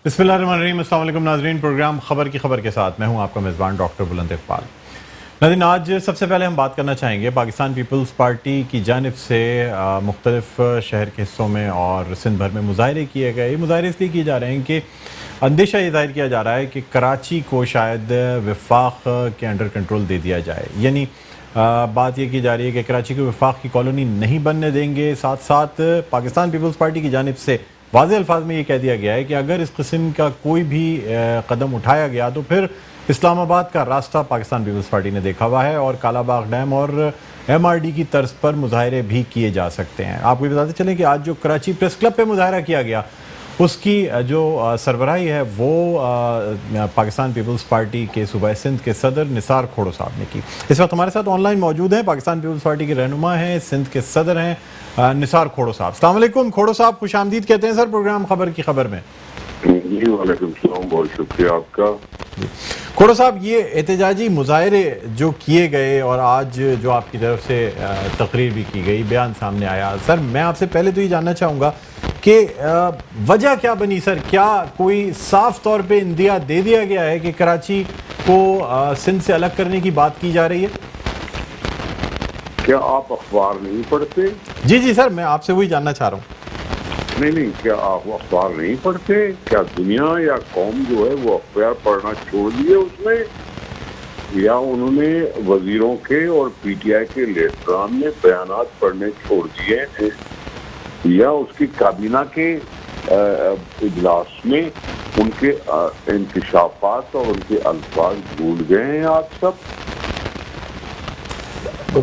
बिस्मिल्लाहिर्रहमानिर्रहीम। अस्सलाम वालेकुम नाज़रीन, प्रोग्राम खबर की खबर के साथ मैं हूं आपका मेज़बान डॉक्टर बुलंद इकबाल। नाज़रीन, आज सबसे पहले हम बात करना चाहेंगे पाकिस्तान पीपल्स पार्टी की जानिब से मुख्तलिफ शहर के हिस्सों में और सिंध भर में मुजाहरे किए गए। ये मुजाहरे इसलिए किए जा रहे हैं कि अंदेशा ये ज़ाहिर किया जा रहा है कि कराची को शायद वफाक के अंडर कंट्रोल दे दिया जाए। यानी बात ये की जा रही है कि कराची को वफाक की कॉलोनी नहीं बनने देंगे। साथ साथ पाकिस्तान पीपल्स पार्टी की जानिब से वाज़ेह अल्फाज में ये कह दिया गया है कि अगर इस किस्म का कोई भी कदम उठाया गया तो फिर इस्लामाबाद का रास्ता पाकिस्तान पीपल्स पार्टी ने देखा हुआ है और कालाबाग डैम और MRD की तर्ज पर मुजाहरे भी किए जा सकते हैं। आपको बताते चलें कि आज जो कराची प्रेस क्लब पे मुजाहरा किया गया उसकी जो सरबराही है वो पाकिस्तान पीपल्स पार्टी के सूबा सिंध के सदर निसार खोड़ो साहब ने की। इस वक्त हमारे साथ ऑनलाइन मौजूद हैं पाकिस्तान पीपल्स पार्टी के रहनुमा हैं, सिंध के सदर हैं निसार खोड़ो साहब। अस्सलाम वालेकुम खोड़ो साहब, खुश आमदीद कहते हैं सर प्रोग्राम खबर की खबर में। जी वालेकुम सलाम, बहुत शुक्रिया आपका। खोड़ो साहब, ये एहतजाजी मुजाहरे जो किए गए और आज जो आपकी तरफ से तकरीर भी की गई, बयान सामने आया, सर मैं आपसे पहले तो ये जानना चाहूँगा कि वजह क्या बनी सर? क्या कोई साफ तौर पे इंदिया दे दिया गया है कि कराची को सिंध से अलग करने की बात की जा रही है? क्या आप अखबार नहीं पढ़ते? जी जी सर, मैं आपसे वही जानना चाह रहा हूँ। नहीं, क्या आप अखबार नहीं पढ़ते? क्या दुनिया या कौम जो है वो अखबार पढ़ना छोड़ दिए उसने, या उन्होंने वजीरों के और PTI के लीडरान ने बयानात पढ़ने छोड़ दिए हैं, या उसकी काबीना के इजलास में उनके इंकशाफात और उनके अल्फाज भूल गए हैं आप सब?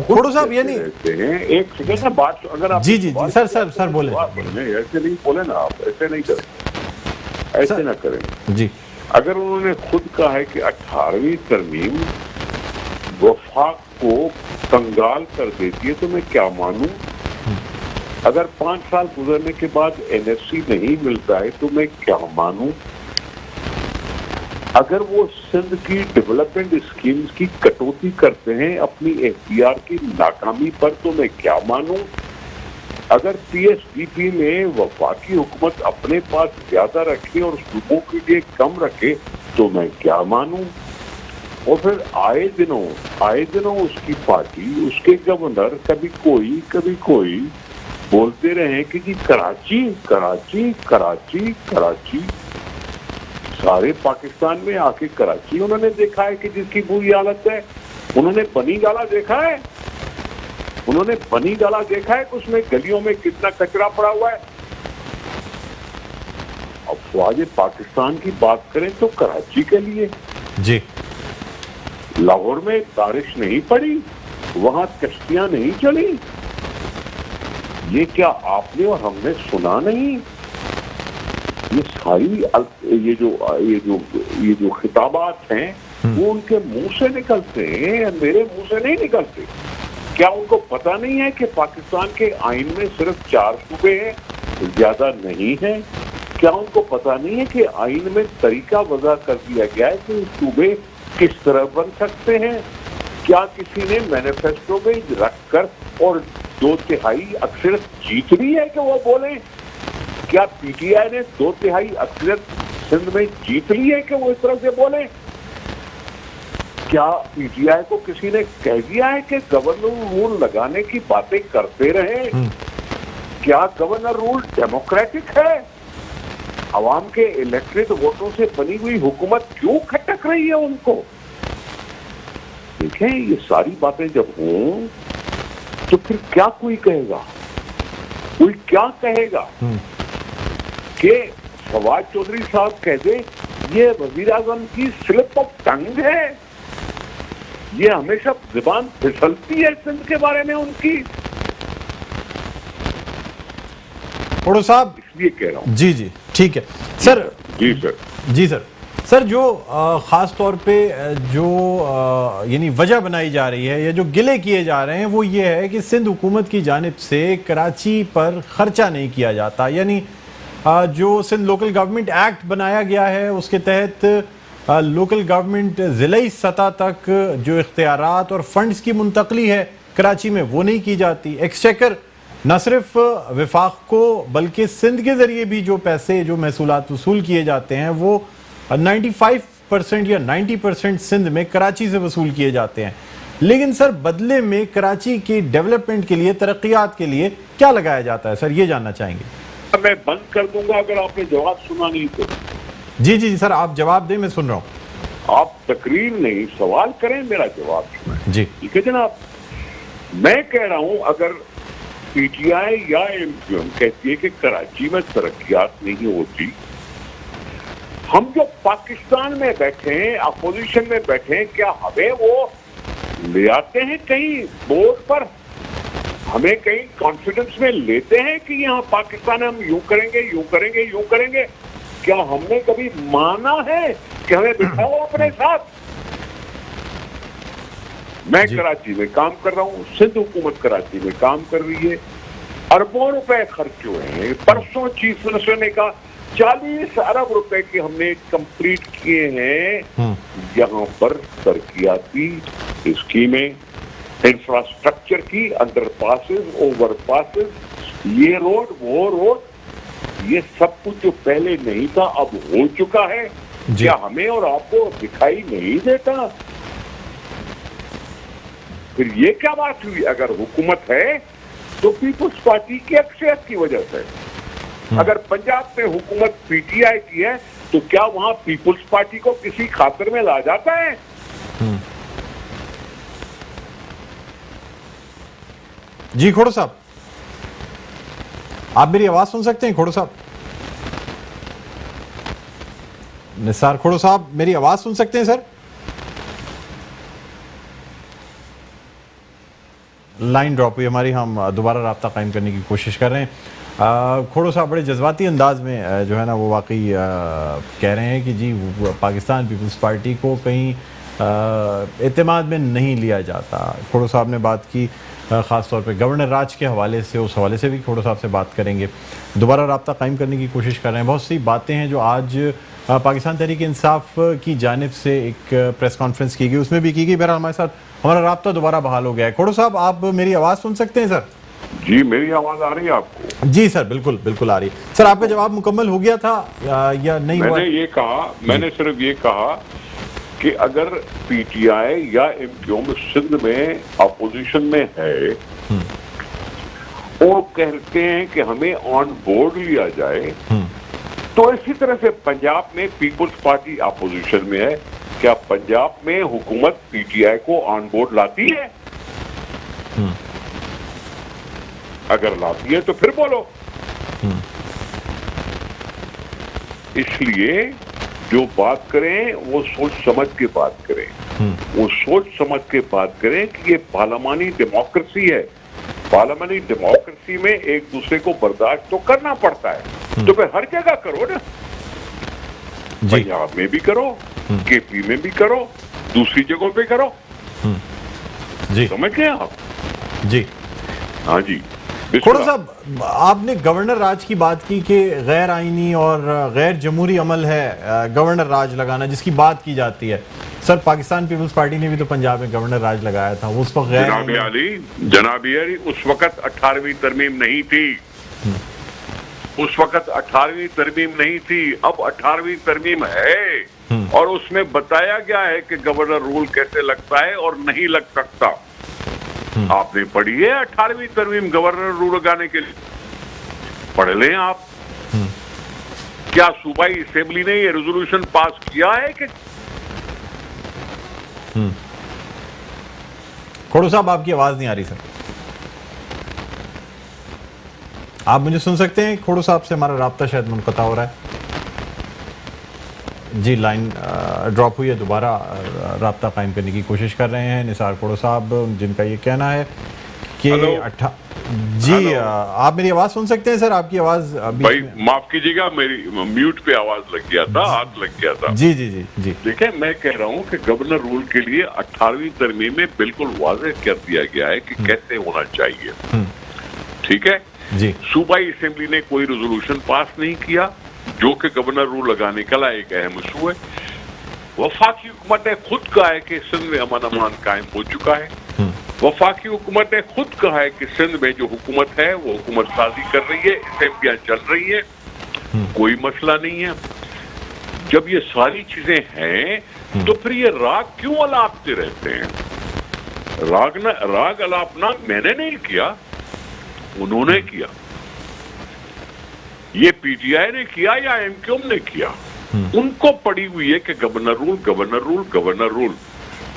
खोड़ो साहब यानी एक सेकेंड ना बात, अगर आप जी सर बोले ऐसे नहीं बोले ना, आप ऐसे नहीं करें, ऐसे ना करें जी। अगर उन्होंने खुद कहा है कि 18वीं तरमीम वफाक को कंगाल कर देती है तो मैं क्या मानूं? अगर 5 साल गुजरने के बाद NSC नहीं मिलता है तो मैं क्या मानूं? अगर वो सिंध की डेवलपमेंट स्कीम्स की कटौती करते हैं अपनी FDR की नाकामी पर तो मैं क्या मानूं? अगर PSDP में वफाकी हुकूमत अपने पास ज्यादा रखे और सूबों के लिए कम रखे तो मैं क्या मानूं? और फिर आए दिनों उसकी पार्टी, उसके गवर्नर कभी कोई बोलते रहे कि जी कराची। सारे पाकिस्तान में आके कराची उन्होंने देखा है कि जिसकी बुरी हालत है। उन्होंने बनी गाला देखा है कि उसमें गलियों में कितना कचरा पड़ा हुआ है। अफवाज पाकिस्तान की बात करें तो कराची के लिए जी, लाहौर में बारिश नहीं पड़ी, वहां कश्तियां नहीं चली, ये क्या आपने और हमने सुना नहीं? ये सारी ये जो खिताबात हैं वो उनके मुंह से निकलते हैं, मेरे मुंह से नहीं निकलते। क्या उनको पता नहीं है कि पाकिस्तान के आइन में सिर्फ 4 सूबे हैं, ज्यादा नहीं है? क्या उनको पता नहीं है कि आइन में तरीका वज़ा कर दिया गया है कि सूबे किस तरह बन सकते हैं? क्या किसी ने मैनिफेस्टो में रख कर और 2/3 अक्सरियत जीत ली है कि वो बोले? क्या PTI ने 2/3 अक्सरियत सिंध में जीत ली है कि वो इस तरह से बोले? क्या PTI को किसी ने कह दिया है कि गवर्नर रूल लगाने की बातें करते रहे? क्या गवर्नर रूल डेमोक्रेटिक है? अवाम के इलेक्टेड वोटों से बनी हुई हुकूमत क्यों खटक रही है उनको? देखें, ये सारी बातें जब हों तो फिर क्या कोई क्या कहेगा कि फवाद चौधरी साहब कह दे ये वजीर आजम की स्लिप ऑफ टंग है, ये हमेशा जुबान फिसलती है सिंध के बारे में उनकी। खोड़ो साहब इसलिए कह रहा हूं। जी ठीक है सर। जी सर, जो ख़ास तौर पे जो यानी वजह बनाई जा रही है या जो गिले किए जा रहे हैं वो ये है कि सिंध हुकूमत की जानिब से कराची पर ख़र्चा नहीं किया जाता। यानी जो सिंध लोकल गवर्नमेंट एक्ट बनाया गया है उसके तहत लोकल गवर्नमेंट ज़िलाई सतह तक जो इख्तियारात और फंड्स की मुंतकली है कराची में वो नहीं की जाती। एक्सचेकर نہ صرف وفاق کو بلکہ سندھ کے ذریعے بھی جو پیسے جو محصولات وصول کیے جاتے ہیں وہ 95% یا 90% سندھ میں کراچی سے وصول کیے جاتے ہیں، لیکن سر بدلے میں کراچی کی ڈیولپمنٹ کے لیے، ترقیات کے لیے کیا لگایا جاتا ہے؟ سر یہ جاننا چاہیں گے۔ میں بند کر دوں گا اگر آپ نے جواب سنا نہیں تو۔ جی جی سر، آپ جواب دیں، میں سن رہا ہوں۔ آپ تقریر نہیں، سوال کریں، میرا جواب سنیں۔ جی ٹھیک ہے جناب، میں کہہ رہا ہوں اگر پی ٹی آئی یا ایم کیو ایم کہتی ہے کہ کراچی میں ترقیات نہیں ہوتی، ہم جو پاکستان میں بیٹھے ہیں، اپوزیشن میں بیٹھے ہیں، کیا ہمیں وہ لے آتے ہیں کہیں بورڈ پر؟ ہمیں کہیں کانفیڈنس میں لیتے ہیں کہ یہاں پاکستان ہم یوں کریں گے، یوں کریں گے، یوں کریں گے؟ کیا ہم نے کبھی مانا ہے کہ ہمیں بٹھاؤ اپنے ساتھ؟ میں کراچی میں کام کر رہا ہوں، سندھ حکومت کراچی میں کام کر رہی ہے، اربوں روپے خرچ ہوئے ہیں۔ پرسوں چیف منسٹر نے کہا 40 ارب روپے کے ہم نے کمپلیٹ کیے ہیں یہاں پر ترقیاتی اسکیمیں، انفراسٹرکچر کی، انڈر پاسز، اوور پاسز، یہ روڈ وہ روڈ، یہ سب کچھ جو پہلے نہیں تھا اب ہو چکا ہے۔ کیا ہمیں اور آپ کو دکھائی نہیں دیتا؟ پھر یہ کیا بات ہوئی؟ اگر حکومت ہے تو پیپلز پارٹی کی اکثریت کی وجہ سے، اگر پنجاب میں حکومت پی ٹی آئی کی ہے تو کیا وہاں پیپلز پارٹی کو کسی خاطر میں لا جاتا ہے؟ جی کھوڑو صاحب، آپ میری آواز سن سکتے ہیں؟ کھوڑو صاحب، نثار کھوڑو صاحب میری آواز سن سکتے ہیں سر؟ لائن ڈراپ ہوئی ہماری، ہم دوبارہ رابطہ قائم کرنے کی کوشش کر رہے ہیں۔ کھوڑو صاحب بڑے جذباتی انداز میں جو ہے نا وہ واقعی کہہ رہے ہیں کہ جی پاکستان پیپلز پارٹی کو کہیں اعتماد میں نہیں لیا جاتا۔ کھوڑو صاحب نے بات کی خاص طور پہ گورنر راج کے حوالے سے، اس حوالے سے بھی کھوڑو صاحب سے بات کریں گے، دوبارہ رابطہ قائم کرنے کی کوشش کر رہے ہیں۔ بہت سی باتیں ہیں جو آج پاکستان تحریک انصاف کی جانب سے ایک پریس کانفرنس کی گئی، اس میں بھی کی گئی۔ بہرحال ہمارے ساتھ ہمارا رابطہ دوبارہ بحال ہو گیا ہے۔ کھوڑو صاحب آپ میری آواز سن سکتے ہیں سر؟ جی میری آواز آ رہی ہے آپ کو؟ جی سر، بالکل بالکل آ رہی ہے۔ سر آپ کا جواب مکمل ہو گیا تھا یا نہیں ہوا؟ میں نے یہ کہا، میں نے صرف یہ کہا کہ اگر پی ٹی آئی یا ایم کیو ایم سندھ میں اپوزیشن میں ہے اور کہتے ہیں کہ ہمیں آن بورڈ لیا جائے، تو اسی طرح سے پنجاب میں پیپلز پارٹی اپوزیشن میں ہے، کیا پنجاب میں حکومت پی ٹی آئی کو آن بورڈ لاتی ہے؟ اگر لاتی ہے تو پھر بولو۔ اس لیے جو بات کریں وہ سوچ سمجھ کے بات کریں، وہ سوچ سمجھ کے بات کریں کہ یہ پارلیمانی ڈیموکریسی ہے، پارلیمانی ڈیموکریسی میں ایک دوسرے کو برداشت تو کرنا پڑتا ہے، تو پھر ہر جگہ کرو نا، پنجاب میں بھی کرو، کے پی میں بھی کرو، دوسری جگہوں پہ کرو۔ جی سمجھ گئے آپ؟ جی ہاں جی۔ کھوڑو صاحب آپ نے گورنر راج کی بات کی کہ غیر آئینی اور غیر جمہوری عمل ہے گورنر راج لگانا، جس کی بات کی جاتی ہے۔ سر پاکستان پیپلز پارٹی نے بھی تو پنجاب میں گورنر راج لگایا تھا، اس وقت غیر جناب علی اس وقت 18ویں ترمیم نہیں تھی، اس وقت 18ویں ترمیم نہیں تھی، اب 18ویں ترمیم ہے، اور اس میں بتایا گیا ہے کہ گورنر رول کیسے لگتا ہے اور نہیں لگ سکتا۔ آپ نے پڑھی ہے 18ویں ترمیم گورنر رول لگانے کے لیے؟ پڑھ لیں آپ۔ کیا صوبائی اسمبلی نے یہ ریزولوشن پاس کیا ہے کہ؟ کھوڑو صاحب آپ کی آواز نہیں آ رہی سر، آپ مجھے سن سکتے ہیں؟ کھوڑو صاحب سے ہمارا رابطہ شاید منقطع ہو رہا ہے۔ جی لائن ڈراپ ہوئی ہے، دوبارہ رابطہ قائم کرنے کی کوشش کر رہے ہیں نثار کھوڑو صاحب، جن کا یہ کہنا ہے کہ جی آپ میری آواز سن سکتے ہیں سر؟ آپ کی آواز بھائی معاف کیجیے گا، میری میوٹ پہ آواز لگ گیا تھا، ہاتھ لگ گیا تھا۔ جی جی جی جی دیکھیں میں کہہ رہا ہوں کہ گورنر رول کے لیے 18ویں ترمیم میں بالکل واضح کر دیا گیا ہے کہ کیسے ہونا چاہیے، ٹھیک ہے جی۔ صوبائی اسمبلی نے کوئی ریزولوشن پاس نہیں کیا جو کہ گورنر رول لگانے کا ایک اہم ایشو ہے۔ وفاقی حکومت نے خود کہا ہے کہ سندھ میں امن امان قائم ہو چکا ہے، वफाकी हुकूमत ने खुद कहा है कि सिंध में जो हुकूमत है वो हुकूमत साजी कर रही है, असेंबलियां चल रही है, कोई मसला नहीं है। जब ये सारी चीजें हैं तो फिर ये राग क्यों अलापते रहते हैं? राग अलापना मैंने नहीं किया, उन्होंने किया। ये पीटीआई ने किया या एमक्यूएम ने किया? उनको पड़ी हुई है कि governor rule, governor rule, governor rule.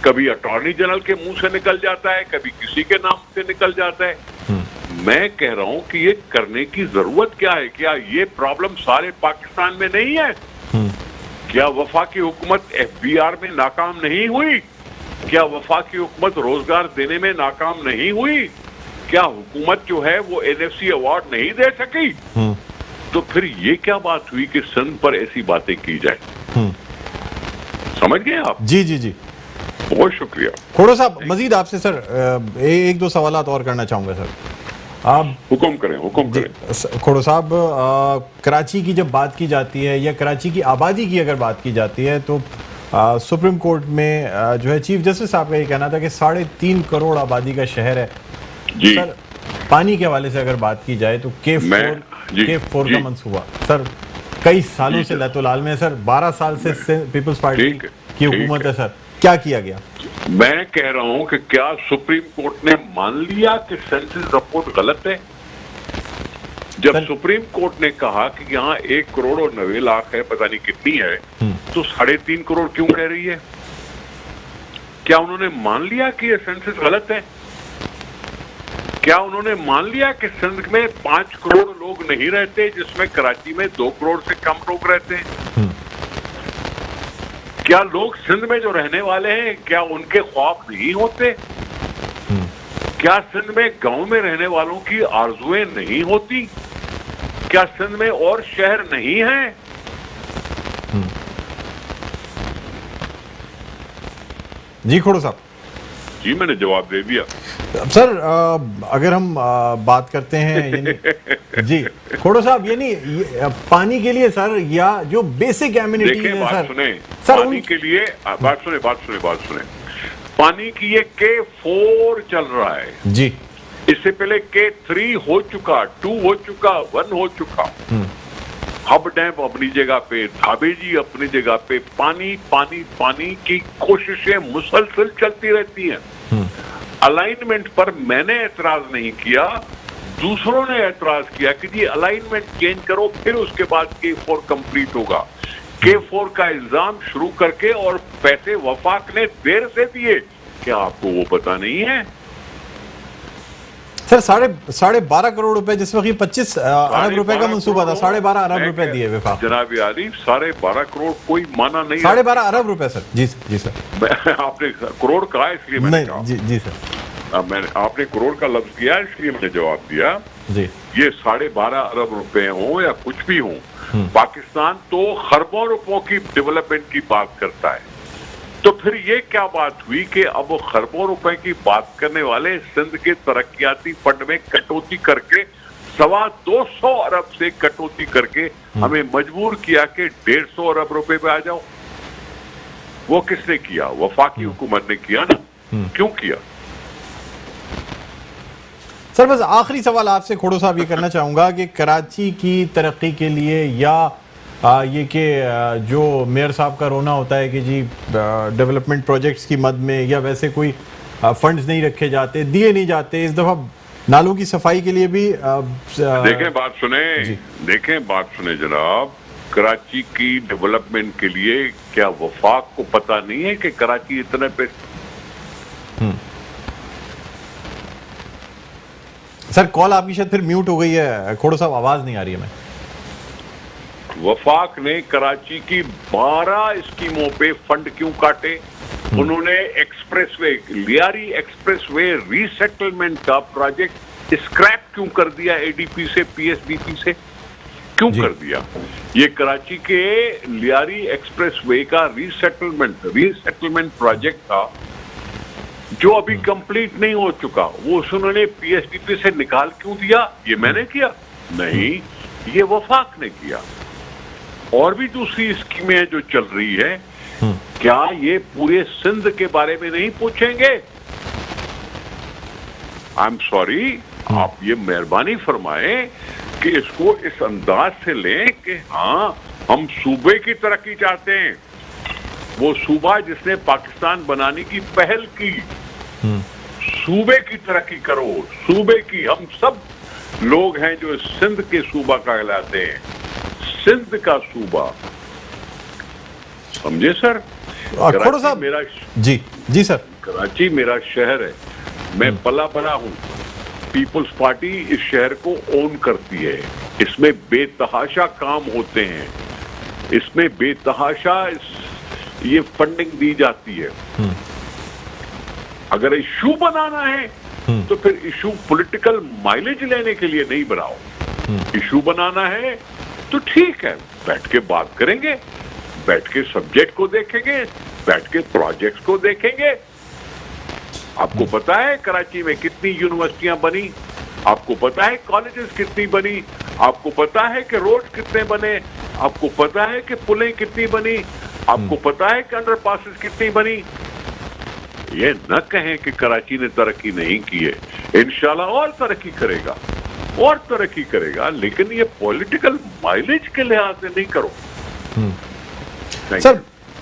कभी अटॉर्नी जनरल के मुंह से निकल जाता है, कभी किसी के नाम से निकल जाता है। मैं कह रहा हूं कि ये करने की जरूरत क्या है? क्या ये प्रॉब्लम सारे पाकिस्तान में नहीं है? क्या वफाकी हुकूमत एफबीआर में नाकाम नहीं हुई? क्या वफाकी हुकूमत रोजगार देने में नाकाम नहीं हुई? क्या हुकूमत जो है वो एनएफसी अवार्ड नहीं दे सकी? तो फिर ये क्या बात हुई कि सिंध पर ऐसी बातें की जाए? समझ गए आप? जी जी जी, बहुत शुक्रिया। खोड़ो साहब, मजीद आपसे सर एक दो सवालात और करना चाहूँगा सर। आप हुक्म करें। खोड़ो साहब, कराची की जब बात की जाती है या कराची की आबादी की अगर बात की जाती है तो सुप्रीम कोर्ट में जो है चीफ जस्टिस साहब का ये कहना था कि 3.5 करोड़ आबादी का शहर है जी। सर, पानी के हवाले से अगर बात की जाए तो K4 का मंसूबा सर कई सालों से लहतुलाल में है सर, 12 साल से पीपल्स पार्टी की हुकूमत है सर, क्या किया गया? मैं कह रहा हूं कि क्या सुप्रीम कोर्ट ने मान लिया कि सेंसस रिपोर्ट गलत है? जब सुप्रीम कोर्ट ने कहा कि यहाँ 1 करोड़ और 90 लाख है, पता नहीं कितनी है, तो 3.5 करोड़ क्यों कह रही है? क्या उन्होंने मान लिया कि ये सेंसस गलत है? क्या उन्होंने मान लिया कि सिंध में 5 करोड़ लोग नहीं रहते जिसमें कराची में 2 करोड़ से कम लोग रहते हैं? क्या लोग सिंध में जो रहने वाले हैं क्या उनके ख्वाब नहीं होते? क्या सिंध में गांव में रहने वालों की आरजुएं नहीं होती? क्या सिंध में और शहर नहीं हैं? जी खोड़ो साहब। जी मैंने जवाब दे दिया सर। अगर हम बात करते हैं जी खोड़ो साहब, ये नहीं पानी के लिए सर या जो बेसिक एमिनिटीज है बात सर, सुने सर पानी के लिए बात सुने पानी की ये K4 चल रहा है जी। इससे पहले K3 हो चुका, 2 हो चुका, 1 हो चुका। हब डैम अपनी जगह पे, धाबेजी अपनी जगह पे, पानी पानी पानी की कोशिशें मुसलसल चलती रहती हैं। अलाइनमेंट पर मैंने एतराज नहीं किया, दूसरों ने एतराज किया कि जी अलाइनमेंट चेंज करो, फिर उसके बाद K4 कंप्लीट होगा। K4 का इल्जाम शुरू करके और पैसे वफाक ने देर से दिए, क्या आपको वो पता नहीं है? सर 12.5 करोड़ रुपए जिस वक्त 25 अरब रुपए का मंसूबा था, 12.5 अरब रुपए दिए वफाक। जनाब आली 12.5 करोड़ कोई माना नहीं, 12.5 अरब रुपए सर। जी जी सर। आपने करोड़ कहा इसलिए मैंने कहा। जी जी सर। मैंने आपने करोड़ का लफ्ज किया इसलिए मैंने जवाब दिया जी। ये 12.5 अरब रुपए हों या कुछ भी हों, पाकिस्तान तो खरबों रुपयों की डेवलपमेंट की बात करता है। तो फिर ये क्या बात हुई कि अब वो खरबों रुपए की बात करने वाले सिंध के तरक्याती फंड में कटौती करके 250 अरब से कटौती करके हमें मजबूर किया कि 150 अरब रुपए पे आ जाओ। वो किसने किया? वफाकी हुकूमत ने किया ना। क्यों किया? सर बस आखिरी सवाल आपसे खोड़ो साहब ये करना चाहूँगा कि कराची की तरक्की के लिए या ये कि जो मेयर साहब का रोना होता है कि जी डेवलपमेंट प्रोजेक्ट्स की मद में या वैसे कोई फंड्स नहीं रखे जाते, दिए नहीं जाते, इस दफ़ा नालों की सफाई के लिए भी देखें बात सुने जनाब, कराची की डेवलपमेंट के लिए क्या वफाक को पता नहीं है कि कराची इतने पैसे? सर कॉल आपकी शायद फिर म्यूट हो गई है खोड़ो साहब, आवाज नहीं आ रही है। मैं वफाक ने कराची की 12 स्कीमों पे फंड क्यों काटे? उन्होंने एक्सप्रेसवे, लियारी एक्सप्रेसवे रीसेटलमेंट का प्रोजेक्ट स्क्रैप क्यों कर दिया? एडीपी से, पीएसबीपी से क्यों कर दिया? ये कराची के लियारी एक्सप्रेसवे का रीसेटलमेंट प्रोजेक्ट था जो अभी कंप्लीट नहीं हो चुका। वो उन्होंने पीएसबीपी से निकाल क्यों दिया? ये मैंने किया? नहीं, ये वफाक ने किया। और भी दूसरी स्कीमें जो चल रही है, क्या ये पूरे सिंध के बारे में नहीं पूछेंगे? आई एम सॉरी, आप ये मेहरबानी फरमाएं कि इसको इस अंदाज से लें कि हाँ हम सूबे की तरक्की चाहते हैं, वो सूबा जिसने पाकिस्तान बनाने की पहल की, सूबे की तरक्की करो, सूबे की। हम सब लोग हैं जो सिंध के सूबा कहलाते हैं, सिंध का सूबा, समझे सर? खोड़ो साहब मेरा जी सर, कराची मेरा शहर है, मैं पला बड़ा हूँ। पीपल्स पार्टी इस शहर को ओन करती है, इसमें बेतहाशा काम होते हैं, इसमें बेतहाशा ये फंडिंग दी जाती है। अगर इशू बनाना है तो फिर इशू पॉलिटिकल माइलेज लेने के लिए नहीं बनाओ। इशू बनाना है तो ठीक है, बैठ के बात करेंगे, बैठ के सब्जेक्ट को देखेंगे, बैठ के प्रोजेक्ट्स को देखेंगे। आपको पता है कराची में कितनी यूनिवर्सिटियां बनी, आपको पता है कॉलेजेस कितनी बनी, आपको पता है कि रोड कितने बने, आपको पता है कि पुलें कितनी बनी, आपको पता है कि अंडरपासेस कितनी बनी। ये न कहें कि कराची ने तरक्की नहीं की है, इंशाल्लाह और तरक्की करेगा, और तरक्की करेगा, लेकिन ये पॉलिटिकल माइलेज के लिहाज से नहीं करो। सर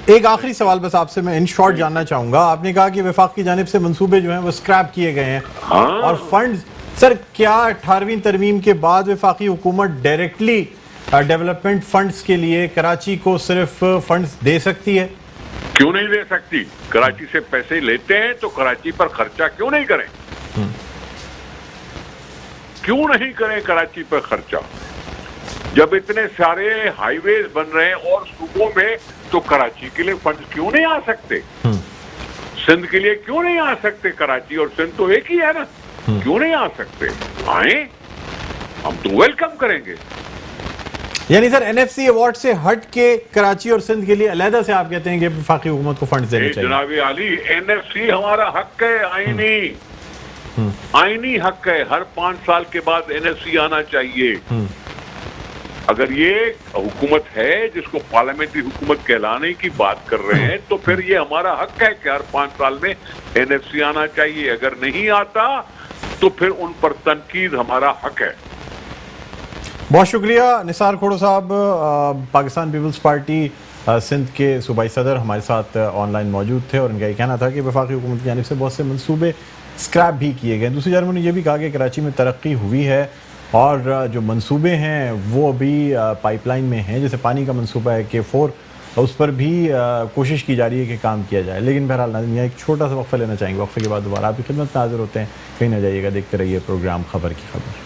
एक आखिरी सवाल बस आपसे मैं इन शॉर्ट जानना चाहूंगा, आपने कहा कि वफाक की जानिब से मंसूबे जो हैं वो स्क्रैप किए गए हैं, और फंड्स, सर क्या 18वीं तरमीम के बाद वफाकी हुकूमत डायरेक्टली डेवलपमेंट फंड्स के लिए कराची को सिर्फ फंड्स दे सकती है? क्यों नहीं दे सकती? कराची से पैसे लेते हैं तो कराची पर खर्चा क्यों नहीं करें? क्यों नहीं करें कराची पर खर्चा? जब इतने सारे हाईवेज बन रहे हैं और सूबों में, तो कराची के लिए फंड क्यों नहीं आ सकते? सिंध के लिए क्यों नहीं आ सकते? कराची और सिंध तो एक ही है ना, क्यों नहीं आ सकते? आए, हम तो वेलकम करेंगे। यानी सर एनएफसी अवार्ड से हट के कराची और सिंध के लिए अलहदा से आप कहते हैं कि वफाकी हुकूमत को फंड देने चाहिए? जनाब आली, एनएफसी हमारा हक है, आईनी आईनी हक है। हर 5 साल के बाद एनएफसी आना चाहिए। अगर ये हुकूमत है जिसको पार्लियामेंट्री हुकूमत कहलाने की बात कर रहे हैं, तो फिर ये हमारा हक है कि हर 5 साल में एनएफसी आना चाहिए। अगर नहीं आता तो फिर उन पर तनकीद हमारा हक है। बहुत शुक्रिया निसार खोड़ो साहब, पाकिस्तान पीपल्स पार्टी सिंध के सूबाई सदर हमारे साथ ऑनलाइन मौजूद थे, और उनका ये कहना था कि वफाकी हुकूमत की जानिब से बहुत से मंसूबे स्क्रैप भी किए गए। दूसरी जानब उन्होंने ये भी कहा कि कराची में तरक्की हुई है, और जो मंसूबे हैं वो अभी पाइपलाइन में हैं। जैसे पानी का मंसूबा है K4, उस पर भी कोशिश की जा रही है कि काम किया जाए। लेकिन बहरहाल नाज़रीन, एक छोटा सा वक्फा लेना चाहेंगे, वक्फे के बाद दोबारा आपकी खिदमत में हाजिर होते हैं। कहीं ना जाइएगा, देखते रहिए प्रोग्राम खबर की खबर।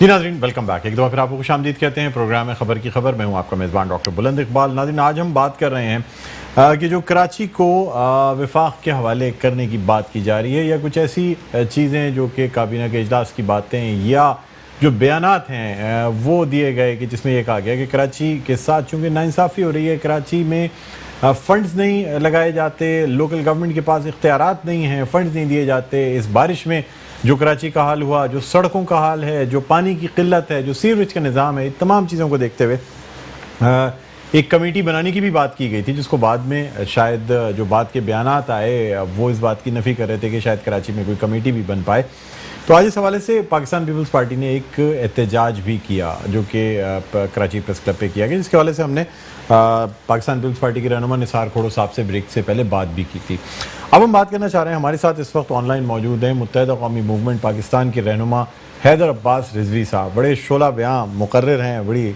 जी नाज़रीन, वेलकम बैक। एक दफ़ा फिर आपको खुशामदीद कहते हैं प्रोग्राम में खबर की खबर। मैं हूं आपका मेज़बान डॉक्टर बुलंद इकबाल। नाज़रीन, आज हम बात कर रहे हैं कि जो कराची को वफाक के हवाले करने की बात की जा रही है, या कुछ ऐसी चीज़ें जो कि काबीना के इजलास की बातें या जो बयानात हैं वो दिए गए कि जिसमें यह कहा गया कि कराची के साथ चूँकि नाइंसाफ़ी हो रही है, कराची में फ़ंड्स नहीं लगाए जाते, लोकल गवर्नमेंट के पास इख्तियारात नहीं हैं, फ़ंड्स नहीं दिए जाते। इस बारिश में जो कराची का हाल हुआ, जो सड़कों का हाल है, जो पानी की किल्लत है, जो सीवरेज का निज़ाम है, तमाम चीज़ों को देखते हुए एक कमेटी बनाने की भी बात की गई थी, जिसको बाद में शायद जो बात के बयानात आए वो इस बात की नफ़ी कर रहे थे कि शायद कराची में कोई कमेटी भी बन पाए। तो आज इस हवाले से पाकिस्तान पीपल्स पार्टी ने एक एहतजाज भी किया, जो कि कराची प्रेस क्लब पे किया गया, जिसके हवाले से हमने पाकिस्तान पीपल्स पार्टी के रहनुमा निसार खोड़ो साहब से ब्रेक से पहले बात भी की थी। अब हम बात करना चाह रहे हैं, हमारे साथ इस वक्त ऑनलाइन मौजूद हैं मुत्तहिदा कौमी मूवमेंट पाकिस्तान के रहनुमा हैदर अब्बास रिजवी साहब। बड़े शोला बयां मुकर्रर हैं, बड़ी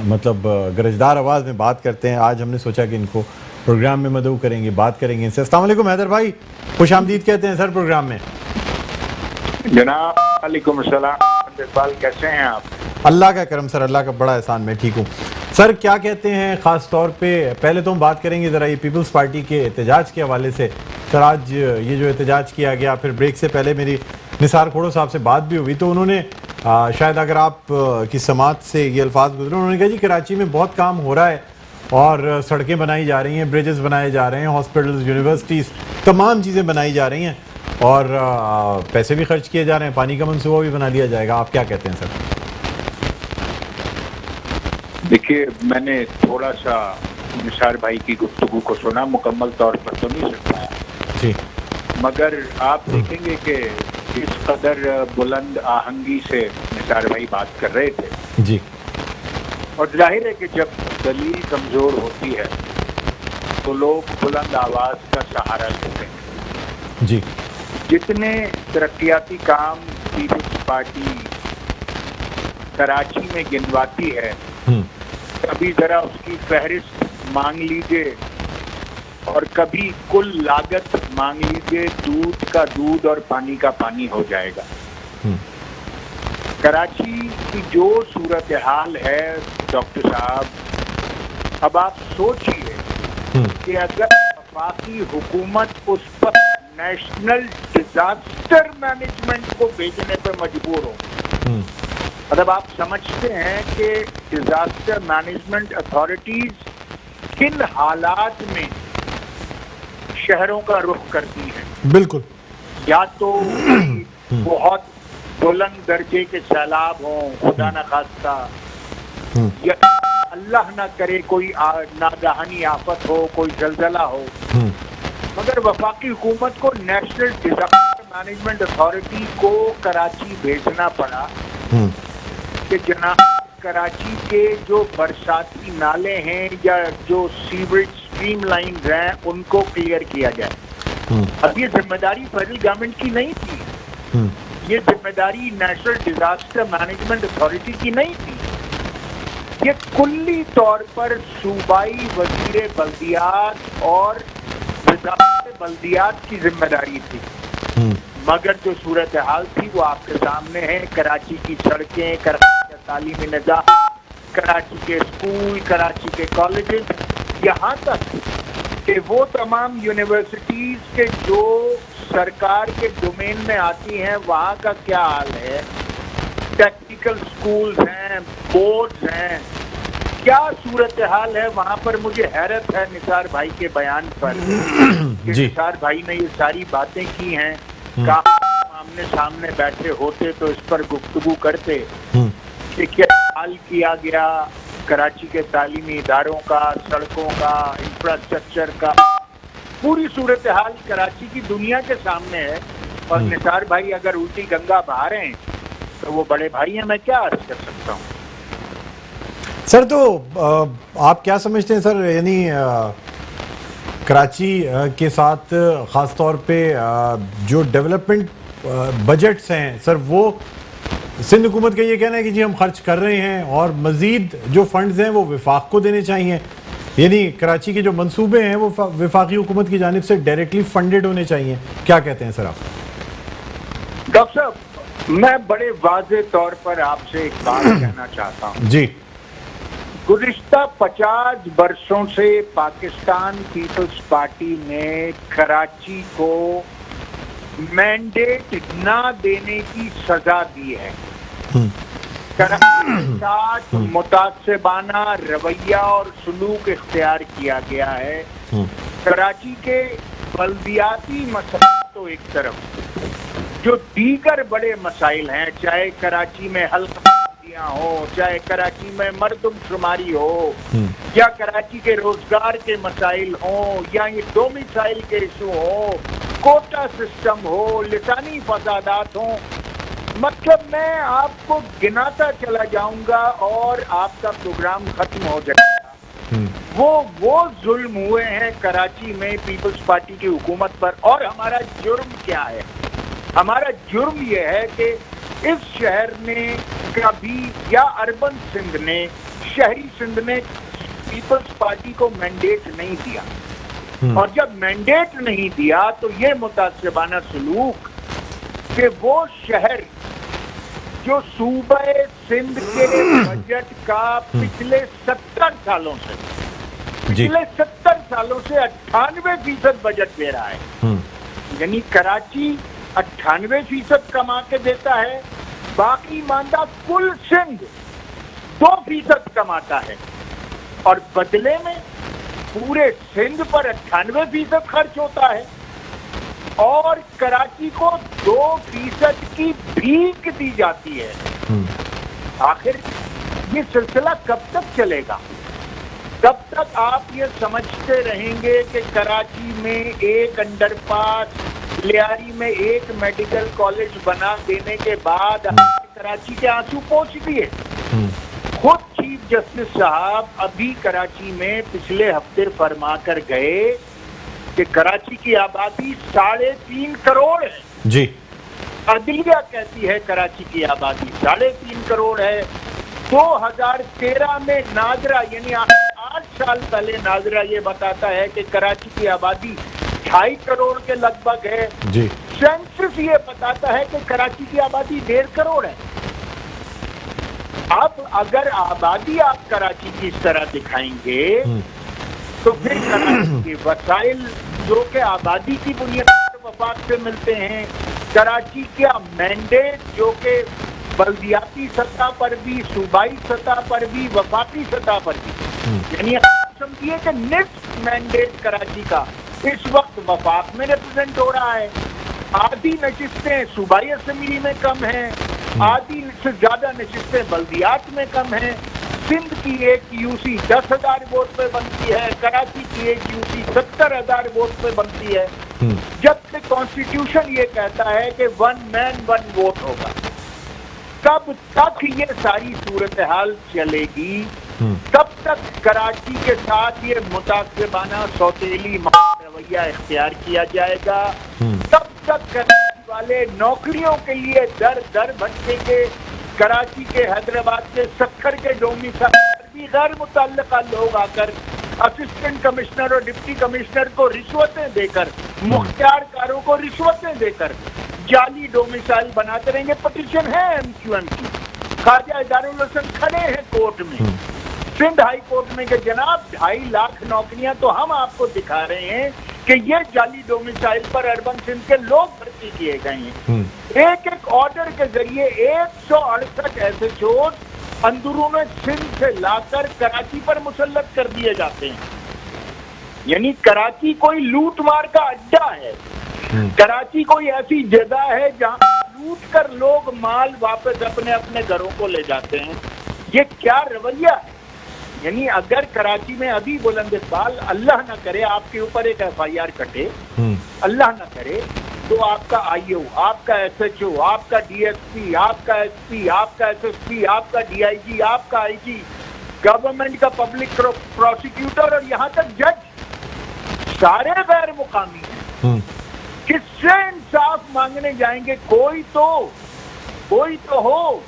मतलब गरजदार आवाज़ में बात करते हैं। आज हमने सोचा कि इनको प्रोग्राम में मदऊ करेंगे, बात करेंगे इनसे। अस्सलाम वालेकुम हैदर भाई, खुश आमदीद कहते हैं सर प्रोग्राम में। जनाब वालेकुम अस्सलाम, इकबाल कैसे हैं आप? अल्लाह का करम सर, अल्लाह का बड़ा एहसान, मैं ठीक हूँ सर। क्या कहते हैं ख़ास तौर पे, पहले तो हम बात करेंगे ज़रा ये पीपल्स पार्टी के एहतजाज के हवाले से। सर आज ये जो एहतजाज किया गया, फिर ब्रेक से पहले मेरी निसार खोड़ो साहब से बात भी हुई, तो उन्होंने शायद अगर आप की समात से ये अल्फाज गुजरे, उन्होंने कहा जी कराची में बहुत काम हो रहा है और सड़कें बनाई जा रही हैं, ब्रिजेस बनाए जा रहे हैं, हॉस्पिटल्स, यूनिवर्सिटीज़, तमाम चीज़ें बनाई जा रही हैं, और पैसे भी खर्च किए जा रहे हैं, पानी का मंसूबा भी बना लिया जाएगा। आप क्या कहते हैं सर? देखिए, मैंने थोड़ा सा निसार भाई की गुफ्तगू को सुना, मुकम्मल तौर पर तो नहीं सुन पाया, जी मगर आप देखेंगे कि इस कदर बुलंद आहंगी से निसार भाई बात कर रहे थे, जी और जाहिर है कि जब दलील कमज़ोर होती है तो लोग बुलंद आवाज़ का सहारा लेते हैं। जी जितने तरक्याती काम पीपल्स पार्टी कराची में गिनवाती है, कभी ज़रा उसकी फहरिस्त मांग लीजिए और कभी कुल लागत मांग लीजिए, दूध का दूध और पानी का पानी हो जाएगा। कराची की जो सूरत हाल है डॉक्टर साहब, अब आप सोचिए कि अगर वफाकी हुकूमत उस पर नेशनल डिजास्टर मैनेजमेंट को भेजने पर मजबूर हो, मतलब आप समझते हैं कि डिजास्टर मैनेजमेंट अथॉरिटीज किन हालात में शहरों का रुख करती हैं। बिल्कुल, या तो बहुत बुलंद दर्जे के सैलाब हों, खुदा न खास्ता, या अल्लाह ना करे कोई नागहानी आफत हो, कोई जलजला हो, मगर वफाकी हुकूमत को नेशनल डिजास्टर मैनेजमेंट अथॉरिटी को कराची भेजना पड़ा कि जनाब कराची के जो बरसाती नाले हैं या जो सीवरेज स्ट्रीम लाइन हैं उनको क्लियर किया जाए। अब ये जिम्मेदारी फेडरल गवर्नमेंट की नहीं थी, ये जिम्मेदारी नेशनल डिजास्टर मैनेजमेंट अथॉरिटी की नहीं थी, ये कुल्ली तौर पर सूबाई वजीर बल्दियात और वज़ारत बल्दियात की जिम्मेदारी थी। मगर जो सूरत हाल थी वो आपके सामने है। कराची की सड़कें, कराची का तालीमी निज़ाम, कराची के स्कूल, कराची के कॉलेजेस, यहाँ तक कि वो तमाम यूनिवर्सिटीज के जो सरकार के डोमेन में आती हैं वहाँ का क्या हाल है। टेक्निकल स्कूल्स हैं, बोर्ड्स हैं, क्या सूरत हाल है वहाँ पर। मुझे हैरत है निसार भाई के बयान पर कि निसार भाई ने ये सारी बातें की हैं, आमने सामने बैठे होते तो इस पर गुफ्तगू करते कि क्या हाल किया गया कराची के तालीमी इदारों का, सड़कों का, इंफ्रास्ट्रक्चर का। पूरी सूरत हाल कराची की दुनिया के सामने है और निसार भाई अगर उल्टी गंगा बहा रहे हैं तो वो बड़े भाई हैं, मैं क्या अर्ज कर सकता हूँ। सर तो आप क्या समझते हैं सर, यानी कराची के साथ ख़ास तौर पे जो डेवलपमेंट बजट्स हैं सर, वो सिंध हुकूमत का ये कहना है कि जी हम खर्च कर रहे हैं और मज़ीद जो फंड्स हैं वो विफाक को देने चाहिए, यानी कराची के जो मंसूबे हैं वो विफाकी हुकूमत की जानिब से डायरेक्टली फंडेड होने चाहिए। क्या कहते हैं सर आप? डॉक्टर साहब, मैं बड़े वाज़े तौर पर आपसे एक बात कहना चाहता हूँ जी। गुज़िश्ता 50 वर्षों से पाकिस्तान पीपल्स पार्टी ने कराची को मैंडेट ना देने की सजा दी है। कराची के साथ मुतासिबाना रवैया और सलूक इख्तियार किया गया है। कराची के बल्दियाती मसाइल तो एक तरफ, जो दीगर बड़े मसाइल हैं, चाहे कराची में हल्का हो, चाहे कराची में मर्दमशुमारी हो, या कराची के रोजगार के मसाइल हो, या ये डोमिसाइल के इशू हो, कोटा सिस्टम हो, लिसानी फसादात हो, मतलब मैं आपको गिनाता चला जाऊंगा और आपका प्रोग्राम खत्म हो जाएगा। वो जुल्म हुए हैं कराची में पीपल्स पार्टी की हुकूमत पर। और हमारा जुर्म क्या है? हमारा जुर्म यह है कि इस शहर ने कभी, या अर्बन सिंध ने, शहरी सिंध ने पीपल्स पार्टी को मैंडेट नहीं दिया, और जब मैंडेट नहीं दिया तो ये मुतासिबाना सलूक कि वो शहर जो सूबे सिंध के बजट का पिछले 70 सालों से 98% बजट दे रहा है, यानी कराची 98% कमा के देता है, बाकी मानदा कुल सिंध 2% कमाता है, और बदले में पूरे सिंध पर 98% खर्च होता है, और कराची को 2% की भीख दी जाती है। आखिर یہ سلسلہ کب تک چلے گا؟ کب تک آپ یہ سمجھتے رہیں گے کہ کراچی میں ایک انڈر پاس، لیاری میں ایک میڈیکل کالج بنا دینے کے بعد کراچی کے آنسو پوچھ دیے؟ خود چیف جسٹس صاحب ابھی کراچی میں پچھلے ہفتے فرما کر گئے کہ کراچی کی آبادی 3.5 کروڑ ہے. جی عدلیہ کہتی ہے کراچی کی آبادی 3.5 کروڑ ہے. 2013 میں ناظرہ یعنی 8 سال پہلے ناظرہ یہ بتاتا ہے کہ کراچی کی آبادی 2.5 کروڑ کے لگ بھگ ہے. جی سینسس یہ بتاتا ہے کہ کراچی کی آبادی 1.5 کروڑ ہے. اب اگر آبادی آپ کراچی کی اس طرح دکھائیں گے تو پھر کراچی کے وسائل جو کہ آبادی کی بنیاد پر وفاق سے ملتے ہیں، کراچی کا مینڈیٹ جو کہ بلدیاتی سطح پر بھی، صوبائی سطح پر بھی، وفاقی سطح پر بھی، یعنی سمجھیے کہ نصف مینڈیٹ کراچی کا اس وقت وفاق میں ریپرزینٹ ہو رہا ہے. آدھی نشستیں صوبائی اسمبلی میں کم ہیں، آدھی سے زیادہ نشستیں بلدیات میں کم ہیں. سندھ کی ایک یو سی 10,000 ووٹ پہ بنتی ہے، کراچی کی ایک یو سی 70,000 ووٹ پہ بنتی ہے. جب کہ کانسٹیٹیوشن یہ کہتا ہے کہ 1 مین 1 ووٹ ہوگا. کب تک یہ ساری صورتحال چلے گی؟ کب تک کراچی کے ساتھ یہ متعصبانہ سوتیلی رویہ اختیار کیا جائے گا؟ کب تک کراچی والے نوکریوں کے لیے در در بھٹکیں گے؟ کراچی کے، حیدرآباد کے، سکھر کے ڈومیسائل بھی غیر متعلقہ لوگ آ کر اسسٹنٹ کمشنر اور ڈپٹی کمشنر کو رشوتیں دے کر، مختار کاروں کو رشوتیں دے کر جعلی ڈومیسائل بناتے رہیں گے. پٹیشن ہے ایم کیو ایم کی، خواجہ ادارالحسن کھڑے ہیں کورٹ میں، سندھ ہائی کورٹ میں، کہ جناب 2.5 لاکھ نوکریاں تو ہم آپ کو دکھا رہے ہیں کہ یہ جعلی ڈومیسائل پر اربن سندھ کے لوگ بھرتی کیے گئے ہیں. ایک ایک آرڈر کے ذریعے 168 ایسے چور اندرون سندھ سے لا کر کراچی پر مسلط کر دیے جاتے ہیں. یعنی کراچی کوئی لوٹ مار کا اڈا ہے، کراچی کوئی ایسی جگہ ہے جہاں لوٹ کر لوگ مال واپس اپنے اپنے گھروں کو لے جاتے ہیں. یہ کیا رویہ ہے؟ یعنی اگر کراچی میں ابھی بلند اقبال اللہ نہ کرے آپ کے اوپر ایک FIR کٹے، اللہ نہ کرے، تو آپ کا IO، آپ کا SHO، آپ کا DSP، آپ کا SP، آپ کا SSP، آپ کا DIG، آپ کا IG، گورنمنٹ کا پبلک پروسیکیوٹر اور یہاں تک جج سارے غیر مقامی ہیں. کس سے انصاف مانگنے جائیں گے؟ کوئی تو ہو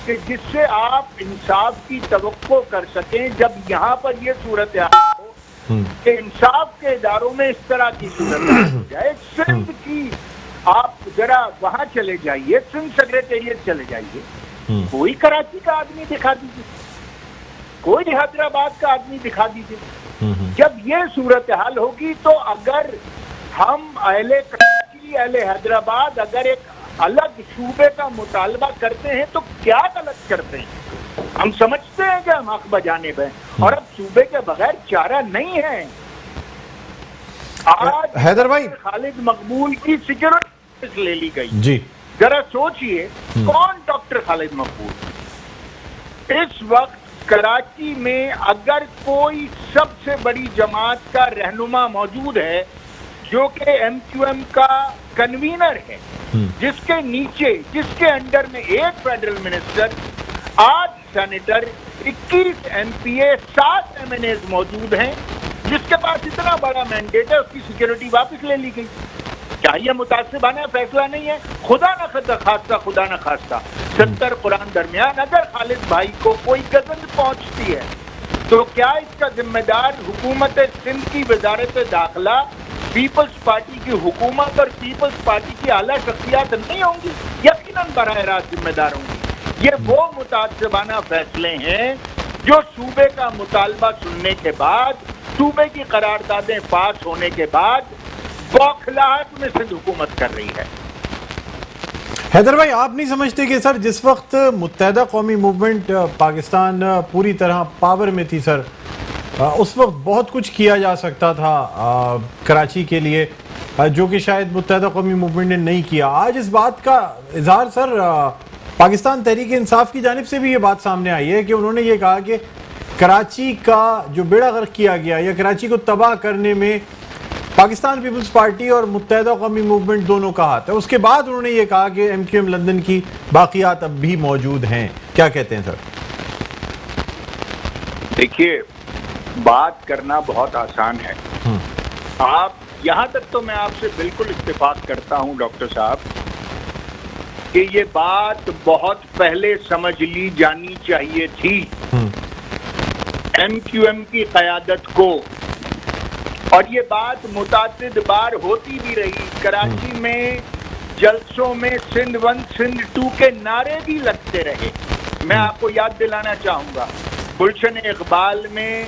کہ جس سے آپ انصاف کی توقع کر سکیں. جب یہاں پر یہ صورتحال ہو کہ انصاف کے اداروں میں اس طرح کی صورتحال ہو جائے. سندھ کی آپ ذرا وہاں چلے جائیے، سندھ سیکریٹریٹ چلے جائیے، کوئی کراچی کا آدمی دکھا دیجیے، کوئی حیدرآباد کا آدمی دکھا دیجیے. جب یہ صورتحال ہوگی تو اگر ہم اہل کراچی، اہل حیدرآباد اگر ایک الگ صوبے کا مطالبہ کرتے ہیں تو کیا غلط کرتے ہیں؟ ہم سمجھتے ہیں کہ ہم حق بجانب ہیں اور اب صوبے کے بغیر چارہ نہیں ہے. آج حیدر بھائی، خالد مقبول کی سیکورٹی لے لی گئی. جی ذرا سوچئے کون ڈاکٹر خالد مقبول؟ اس وقت کراچی میں اگر کوئی سب سے بڑی جماعت کا رہنما موجود ہے جو کہ MQM کا کنوینر ہے، جس کے نیچے، جس کے انڈر میں 1 federal minister, 8 senator, 21 MPA، 7 MNAs موجود ہیں، جس کے پاس اتنا بڑا مینڈیٹ ہے، اس کی سیکیورٹی واپس لے لی گئی. کیا یہ متعصبانہ فیصلہ نہیں ہے؟ خدا نہ خواستہ 70 قرآن درمیان اگر خالد بھائی کو کوئی گزن پہنچتی ہے تو کیا اس کا ذمہ دار حکومت سندھ کی وزارت داخلہ، پیپلز پارٹی کی حکومت اور پیپلز پارٹی کی اعلیٰ شخصیات نہیں ہوں گی؟ یقیناً براہ راست ذمہ دار ہوں گی. یہ وہ متعصبانہ فیصلے ہیں جو صوبے کا مطالبہ سننے کے بعد، صوبے کی قراردادیں پاس ہونے کے بعد بوکھلاہٹ میں سندھ حکومت کر رہی ہے. حیدر بھائی، آپ نہیں سمجھتے کہ سر جس وقت متحدہ قومی موومنٹ پاکستان پوری طرح پاور میں تھی سر، اس وقت بہت کچھ کیا جا سکتا تھا کراچی کے لیے جو کہ شاید متحدہ قومی موومنٹ نے نہیں کیا. آج اس بات کا اظہار سر پاکستان تحریک انصاف کی جانب سے بھی یہ بات سامنے آئی ہے کہ انہوں نے یہ کہا کہ کراچی کا جو بیڑا غرق کیا گیا یا کراچی کو تباہ کرنے میں پاکستان پیپلز پارٹی اور متحدہ قومی موومنٹ دونوں کا ہاتھ ہے. اس کے بعد انہوں نے یہ کہا کہ ایم کیو ایم لندن کی باقیات اب بھی موجود ہیں. کیا کہتے ہیں سر؟ دیکھیے، بات کرنا بہت آسان ہے. آپ یہاں تک تو میں آپ سے بالکل اتفاق کرتا ہوں ڈاکٹر صاحب کہ یہ بات بہت پہلے سمجھ لی جانی چاہیے تھی ایم کیو ایم کی قیادت کو، اور یہ بات متعدد بار ہوتی بھی رہی. کراچی میں جلسوں میں سندھ 1 سندھ 2 کے نعرے بھی لگتے رہے. میں آپ کو یاد دلانا چاہوں گا، گلشن اقبال میں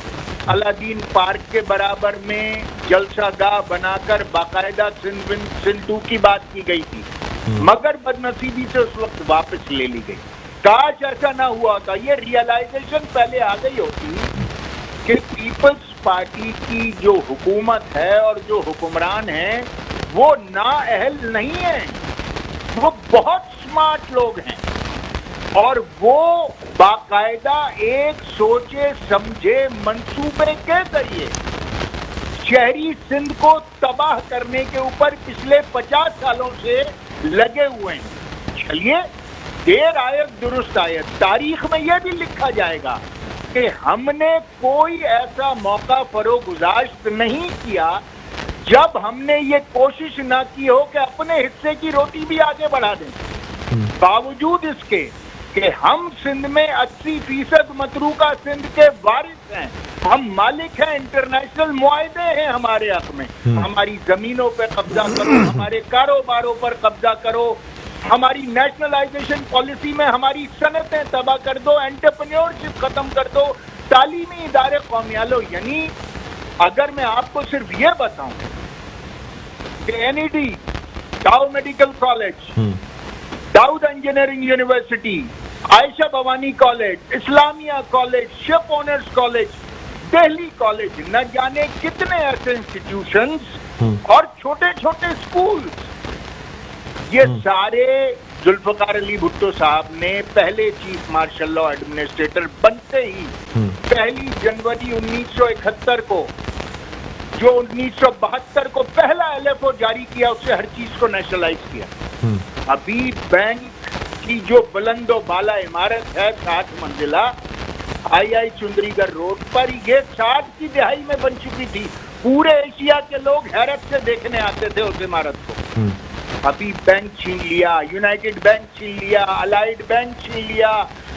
الادین پارک کے برابر میں جلسہ گاہ بنا کر باقاعدہ سندھ 1 سندھ 2 کی بات کی گئی تھی، مگر بدنصیبی سے اس وقت واپس لے لی گئی. کاش ایسا نہ ہوا ہوتا. یہ ریئلائزیشن پہلے آ گئی ہوتی کہ پیپلز پارٹی کی جو حکومت ہے اور جو حکمران ہیں وہ نااہل نہیں ہیں، وہ بہت سمارٹ لوگ ہیں، اور وہ باقاعدہ ایک سوچے سمجھے منصوبے کے ذریعے شہری سندھ کو تباہ کرنے کے اوپر پچھلے 50 سالوں سے لگے ہوئے ہیں. چلیے، دیر آیت درست آیت. تاریخ میں یہ بھی لکھا جائے گا کہ ہم نے کوئی ایسا موقع فروگزاشت نہیں کیا جب ہم نے یہ کوشش نہ کی ہو کہ اپنے حصے کی روٹی بھی آگے بڑھا دیں. باوجود اس کے کہ ہم سندھ میں 80% متروکہ سندھ کے وارث ہیں، ہم مالک ہیں، انٹرنیشنل معاہدے ہیں ہمارے حق میں. ہماری زمینوں پہ قبضہ کرو، ہمارے کاروباروں پر قبضہ کرو، ہماری نیشنلائزیشن پالیسی میں ہماری صنعتیں تباہ کر دو، انٹرپرینیورشپ ختم کر دو، تعلیمی ادارے قومیہ لو. یعنی اگر میں آپ کو صرف یہ بتاؤں کہ N E D, Dow medical college, Dawood engineering university, Ayesha Bawany college, Islamia college, ship owners college, Delhi college, نہ جانے کتنے ایسے انسٹیٹیوشنز اور چھوٹے چھوٹے اسکولز، یہ سارے ذوالفقار علی بھٹو صاحب نے پہلے چیف مارشل لا ایڈمنسٹریٹر بنتے ہی 1 جنوری 1971 کو، جو 1972 کو پہلا ایل ایف او جاری کیا، اس سے ہر چیز کو نیشنلائز کیا. ابھی بینک کی جو بلند و بالا عمارت ہے 7 منزلہ آئی چندری گڑھ روڈ پر، یہ 60 کی دہائی میں بن چکی تھی. پورے ایشیا کے لوگ حیرت سے دیکھنے آتے تھے اس عمارت کو. ابھی بینک چھین لیا، یونائٹڈ بینک چھین لیا، الائڈ بینک چھین لیا،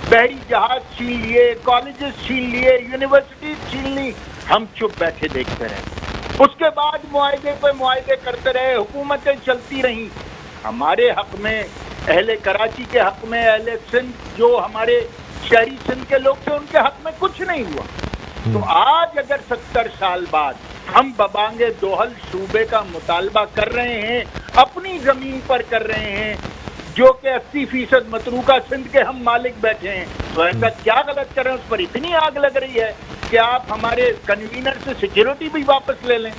بحری جہاز چھین لیے، کالجز چھین لیے، یونیورسٹیز چھین لی. ہم چپ بیٹھے دیکھتے رہے. اس کے بعد معاہدے پہ معاہدے کرتے رہے، حکومتیں چلتی رہیں. ہمارے حق میں، اہل کراچی کے حق میں، اہل سندھ جو ہمارے شہری سندھ کے لوگ تھے ان کے حق میں کچھ نہیں ہوا. تو آج اگر 70 سال بعد ہم ببانگ دوحل صوبے کا مطالبہ کر رہے ہیں، اپنی زمین پر کر رہے ہیں، جو کہ 80% متروکہ سندھ کے ہم مالک بیٹھے ہیں، تو ایسا کیا غلط کر رہے ہیں؟ اس پر اتنی آگ لگ رہی ہے کہ آپ ہمارے کنوینر سے سیکیورٹی بھی واپس لے لیں.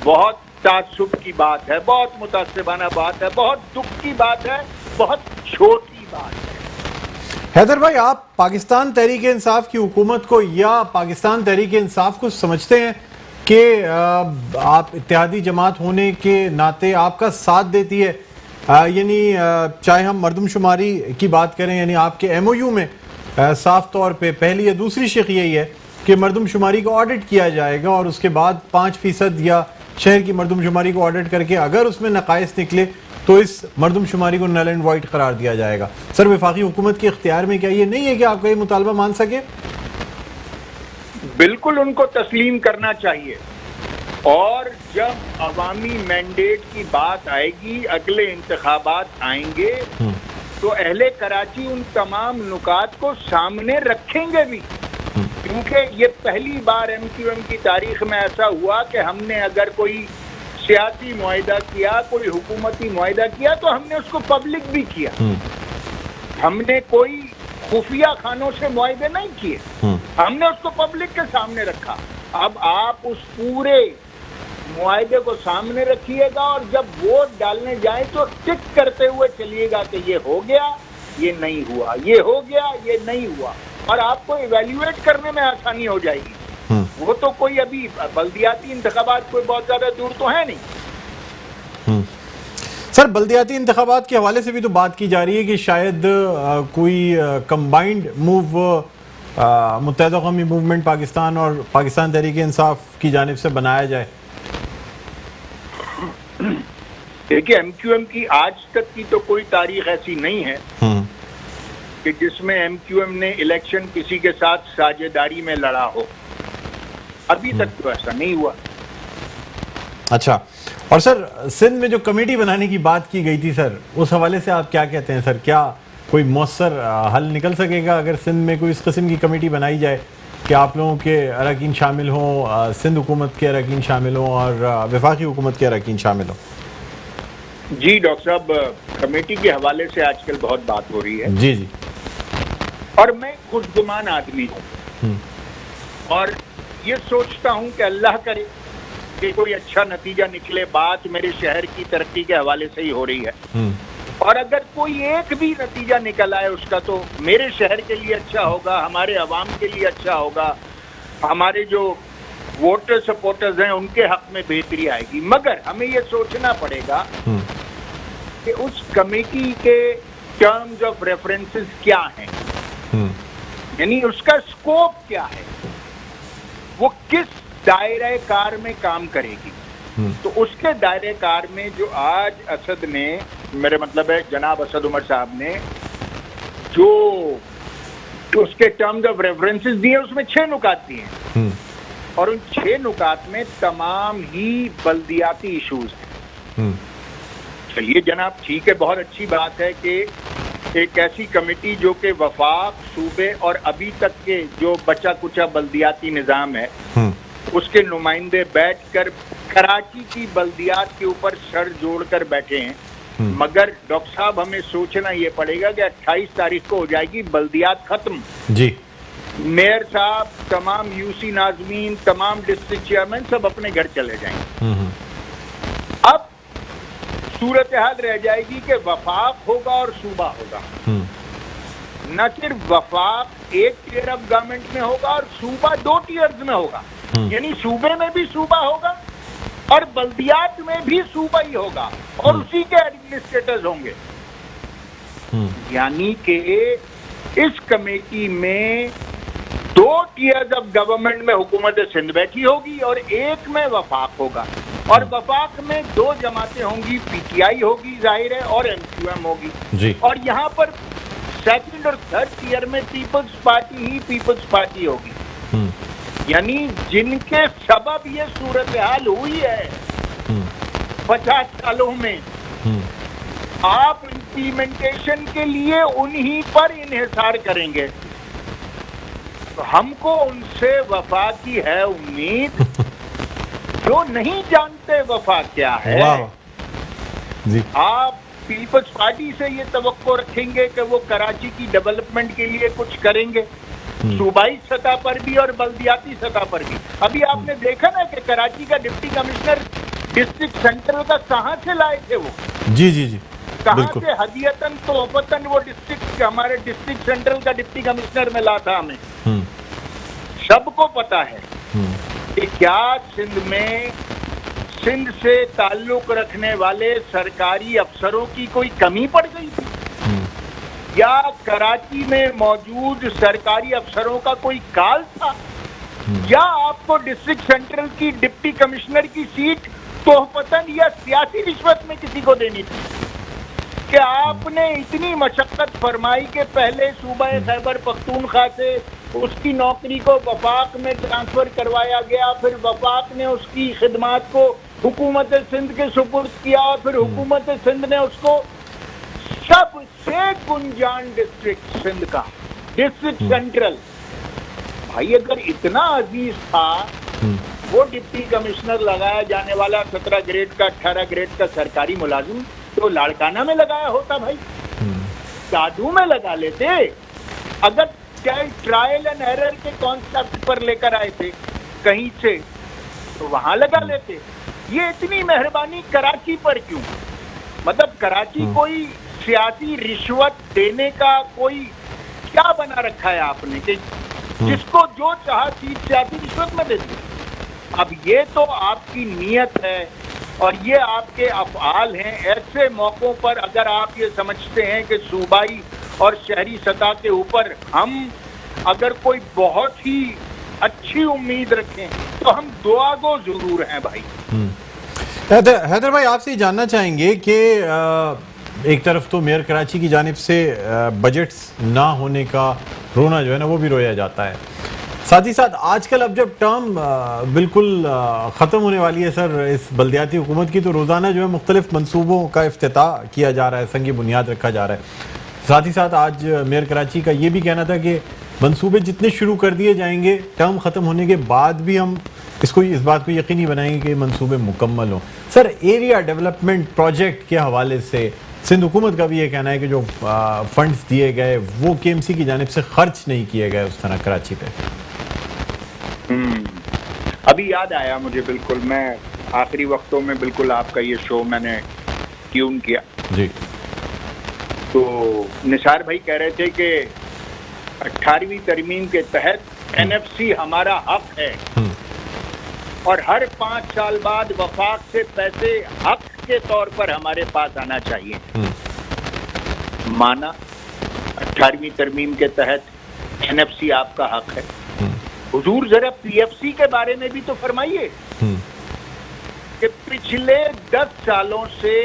بہت تعصب کی بات ہے، بہت متعصبانہ بات ہے، بہت دکھ کی بات ہے، بہت چھوٹی بات ہے. حیدر بھائی، آپ پاکستان تحریک انصاف کی حکومت کو یا پاکستان تحریک انصاف کو سمجھتے ہیں کہ آپ اتحادی جماعت ہونے کے ناطے آپ کا ساتھ دیتی ہے؟ یعنی چاہے ہم مردم شماری کی بات کریں، یعنی آپ کے ایم او یو میں صاف طور پہ پہلی یا دوسری شق یہی ہے کہ مردم شماری کو آڈٹ کیا جائے گا اور اس کے بعد 5% یا شہر کی مردم شماری کو آڈٹ کر کے اگر اس میں نقائص نکلے تو اس مردم شماری کو نل اینڈ وائٹ قرار دیا جائے گا. سر، وفاقی حکومت کے اختیار میں کیا یہ نہیں ہے کہ آپ کا یہ مطالبہ مان سکے؟ بالکل ان کو تسلیم کرنا چاہیے، اور جب عوامی مینڈیٹ کی بات آئے گی، اگلے انتخابات آئیں گے، تو اہل کراچی ان تمام نکات کو سامنے رکھیں گے بھی. کیونکہ یہ پہلی بار ایم کیو ایم کی تاریخ میں ایسا ہوا کہ ہم نے اگر کوئی سیاسی معاہدہ کیا، کوئی حکومتی معاہدہ کیا، تو ہم نے اس کو پبلک بھی کیا. ہم نے کوئی خفیہ خانوں سے معاہدے نہیں کیے، ہم نے اس کو پبلک کے سامنے رکھا. اب آپ اس پورے معاہدے کو سامنے رکھیے گا اور جب ووٹ ڈالنے جائیں تو ٹک کرتے ہوئے چلیے گا کہ یہ ہو گیا یہ نہیں ہوا، یہ ہو گیا، یہ نہیں ہوا، اور آپ کو ایویلیویٹ کرنے میں آسانی ہو جائے گی. وہ تو کوئی ابھی بلدیاتی انتخابات کوئی بہت زیادہ دور تو ہے نہیں. سر بلدیاتی انتخابات کے حوالے سے بھی تو بات کی جا رہی ہے کہ شاید کوئی کمبائنڈ موو متحدہ قومی موومنٹ پاکستان اور پاکستان تحریک انصاف کی جانب سے بنایا جائے. دیکھیے ایم کیو ایم کی آج تک کی تو کوئی تاریخ ایسی نہیں ہے کہ جس میں ایم کیو ایم نے الیکشن کسی کے ساتھ ساجھیداری میں لڑا ہو. ابھی تک تو ایسا نہیں ہوا. اچھا، اور سر سندھ میں جو کمیٹی بنانے کی بات کی گئی تھی سر، اس حوالے سے آپ کیا کہتے ہیں سر؟ کیا کوئی مؤثر حل نکل سکے گا اگر سندھ میں کوئی اس قسم کی کمیٹی بنائی جائے کہ آپ لوگوں کے اراکین شامل ہوں، سندھ حکومت کے اراکین شامل ہوں اور وفاقی حکومت کے اراکین شامل ہوں؟ جی ڈاکٹر صاحب، کمیٹی کے حوالے سے آج کل بہت بات ہو رہی ہے. جی جی. اور میں خود گمان آدمی ہوں اور یہ سوچتا ہوں کہ اللہ کرے کہ کوئی اچھا نتیجہ نکلے. بات میرے شہر کی ترقی کے حوالے سے ہی ہو رہی ہے، اور اگر کوئی ایک بھی نتیجہ نکل آئے اس کا تو میرے شہر کے لیے اچھا ہوگا، ہمارے عوام کے لیے اچھا ہوگا، ہمارے جو ووٹر سپورٹرز ہیں ان کے حق میں بہتری آئے گی. مگر ہمیں یہ سوچنا پڑے گا کہ اس کمیٹی کے ٹرمز آف ریفرنسز کیا ہیں، یعنی اس کا اسکوپ کیا ہے، وہ کس دائرہ کار میں کام کرے گی. تو اس کے دائرہ کار میں جو آج اسد نے، میرے مطلب ہے جناب اسد عمر صاحب نے جو اس کے ٹرمز آف ریفرنسز دیے اس میں 6 نکات دیے ہیں، اور ان 6 نکات میں تمام ہی بلدیاتی ایشوز ہیں. چلیے جناب ٹھیک ہے، بہت اچھی بات ہے کہ ایک ایسی کمیٹی جو کہ وفاق، صوبے اور ابھی تک کے جو بچا کچا بلدیاتی نظام ہے اس کے نمائندے بیٹھ کر کراچی کی بلدیات کے اوپر سر جوڑ کر بیٹھے ہیں. مگر ڈاکٹر صاحب ہمیں سوچنا یہ پڑے گا کہ 28 تاریخ کو ہو جائے گی بلدیات ختم. جی. میئر صاحب، تمام یو سی ناظمین، تمام ڈسٹرکٹ چیئرمین سب اپنے گھر چلے جائیں. اب صورتحال رہ جائے گی کہ وفاق ہوگا اور صوبہ ہوگا. نہ صرف وفاق ایک ٹیئر آف گورنمنٹ میں ہوگا اور صوبہ 2 ٹیئرز میں ہوگا، یعنی صوبے میں بھی صوبہ ہوگا اور بلدیات میں بھی صوبہ ہی ہوگا اور اسی کے ایڈمنسٹریٹرز ہوں گے. یعنی کہ اس کمیٹی میں 2 ٹیئرز آف گورنمنٹ میں حکومت سندھ بیٹھی ہوگی اور ایک میں وفاق ہوگا، اور وفاق میں 2 جماعتیں ہوں گی، پی ٹی آئی ہوگی ظاہر ہے اور ایم کیو ایم ہوگی، اور یہاں پر 2nd اور 3rd ٹیئر میں پیپلز پارٹی ہی پیپلز پارٹی ہوگی. یعنی جن کے سبب یہ صورتحال ہوئی ہے 50 سالوں میں، آپ امپلیمنٹیشن کے لیے انہی پر انحصار کریں گے. تو ہم کو ان سے وفا کی ہے امید جو نہیں جانتے وفا کیا ہے. آپ پیپلز پارٹی سے یہ توقع رکھیں گے کہ وہ کراچی کی ڈیولپمنٹ کے لیے کچھ کریں گے، صوبائی سطح پر بھی اور بلدیاتی سطح پر بھی. ابھی آپ نے دیکھا نا کہ کراچی کا ڈپٹی کمشنر ڈسٹرکٹ سینٹرل کا کہاں سے لائے تھے وہ؟ جی جی جی، کہاں سے ہدیتاً تحفتاً وہ ڈسٹرکٹ، ہمارے ڈسٹرکٹ سینٹرل کا ڈپٹی کمشنر ملا تھا ہمیں. سب کو پتا ہے کہ کیا سندھ میں سندھ سے تعلق رکھنے والے سرکاری افسروں کی کوئی کمی پڑ گئی تھی، یا کراچی میں موجود سرکاری افسروں کا کوئی کال تھا، یا آپ کو ڈسٹرکٹ سینٹرل کی ڈپٹی کمشنر کی سیٹ تحفتاً یا سیاسی رشوت میں کسی کو دینی تھی کہ آپ نے اتنی مشقت فرمائی کہ پہلے صوبہ خیبر پختونخوا سے اس کی نوکری کو وفاق میں ٹرانسفر کروایا گیا، پھر وفاق نے اس کی خدمات کو حکومت سندھ کے سپرد کیا، اور پھر حکومت سندھ نے اس کو سب سے گنجان ڈسٹرکٹ سندھ کا ڈسٹرکٹ سینٹرل، بھائی اگر اتنا عزیز تھا وہ ڈپٹی کمشنر لگایا جانے والا 17 گریڈ کا 18 گریڈ کا سرکاری ملازم تو لاڑکانہ میں لگایا ہوتا، بھائی دادو میں لگا لیتے. اگر ٹرائل اینڈ ایرر کے کانسیپٹ پر لے کر آئے تھے کہیں سے تو وہاں لگا لیتے. یہ اتنی مہربانی کراچی پر کیوں؟ مطلب کراچی کوئی सियासी रिश्वत देने का कोई क्या बना रखा है आपने कि जिसको जो चाहा चीज सियासी रिश्वत में दे दी। अब ये तो आपकी नीयत है और ये आपके अफ़आल हैं। ऐसे मौक़ों पर अगर आप ये समझते हैं कि सूबाई और शहरी सतह के ऊपर हम अगर कोई बहुत ही अच्छी उम्मीद रखें तो हम दुआगो जरूर हैं भाई। हैदर भाई, आपसे जानना चाहेंगे कि एक तरफ तो मेयर कराची की जानिब से बजट्स ना होने का रोना जो है ना वो भी रोया जाता है, साथ ही साथ आजकल अब जब टर्म बिल्कुल ख़त्म होने वाली है सर इस बल्दियाती हुकूमत की, तो रोज़ाना जो है मुख्तलिफ मनसूबों का इफ्तिताह किया जा रहा है, संगी बुनियाद रखा जा रहा है। साथ ही साथ आज मेयर कराची का ये भी कहना था कि मंसूबे जितने शुरू कर दिए जाएंगे टर्म ख़त्म होने के बाद भी हम इस बात को यकीनी बनाएंगे कि मंसूबे मुकम्मल हों। सर, एरिया डेवलपमेंट प्रोजेक्ट के हवाले से सिंध हुकूमत का भी ये कहना है कि जो फंड्स दिए गए वो KMC की जानिब से खर्च नहीं किए गए उस तरह कराची पे। अभी याद आया मुझे, बिल्कुल मैं आखिरी वक्तों में बिल्कुल आपका ये शो मैंने ट्यून किया जी। तो निसार भाई कह रहे थे कि 18वीं तरमीम के तहत NFC हमारा हक है और हर 5 साल बाद वफाक से पैसे हक के तौर पर हमारे पास आना चाहिए। माना 18वीं तरमीम के तहत NFC आपका हक है। हुजूर जरा PFC के बारे में भी तो फरमाइए कि पिछले 10 सालों से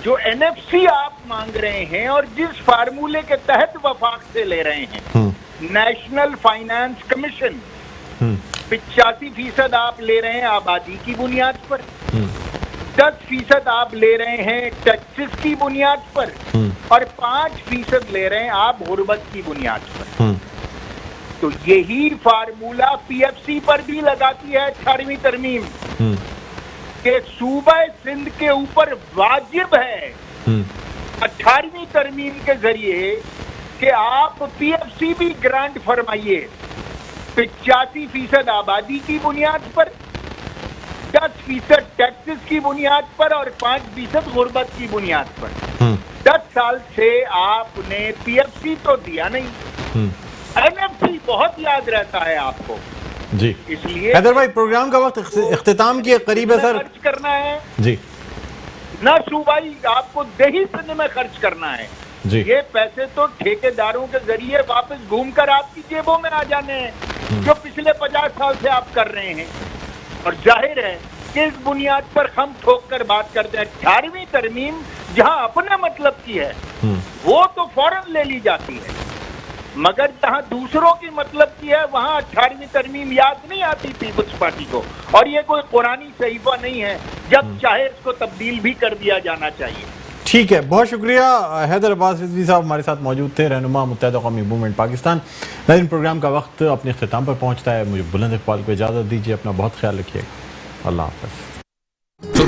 जो NFC आप मांग रहे हैं और जिस फार्मूले के तहत वफाक से ले रहे हैं, नेशनल फाइनेंस कमीशन 85% आप ले रहे हैं आबादी की बुनियाद पर, 10% आप ले रहे हैं टैक्सेस की बुनियाद पर और 5% ले रहे हैं आप गुर्बत की बुनियाद पर। तो यही फार्मूला PFC पर भी लगाती है 18वीं तरमीम कि सूबा सिंध के ऊपर वाजिब है 18वीं तरमीम के जरिए कि आप PFC भी ग्रांट फरमाइए 85% आबादी की बुनियाद पर, 10% टैक्सेस की बुनियाद पर और 5% गुर्बत की बुनियाद पर। 10 साल से आपने PFC तो दिया नहीं, NFC बहुत याद रहता है आपको जी। इसलिए हैदर भाई, प्रोग्राम का वक्त इख्तिताम के करीब है सर। खर्च करना है जी, ना सूबाई आपको दही सिंध में खर्च करना है जी। ये पैसे तो ठेकेदारों के जरिए वापस घूमकर आपकी जेबों में आ जाने हैं जो पिछले 50 साल से आप कर रहे हैं। और जाहिर है कि इस बुनियाद पर हम ठोक कर बात करते हैं। 18वीं तरमीम जहां अपने मतलब की है वो तो फौरन ले ली जाती है, मगर जहां दूसरों की मतलब की है वहां 18वीं तरमीम याद नहीं आती पीपल्स पार्टी को। और ये कोई पुरानी सहीफा नहीं है, जब चाहे इसको तब्दील भी कर दिया जाना चाहिए। ठीक है, बहुत शुक्रिया। हैदर अब्बास रिजवी साहब हमारे साथ मौजूद थे, रहनुमा मुत्तहिदा कौमी मूवमेंट पाकिस्तान। नाज़रीन, प्रोग्राम का वक्त अपने इख्तिताम पर पहुंचता है। मुझे बुलंद इकबाल को इजाज़त दीजिए, अपना बहुत ख्याल रखिएगा। अल्लाह हाफ़िज़।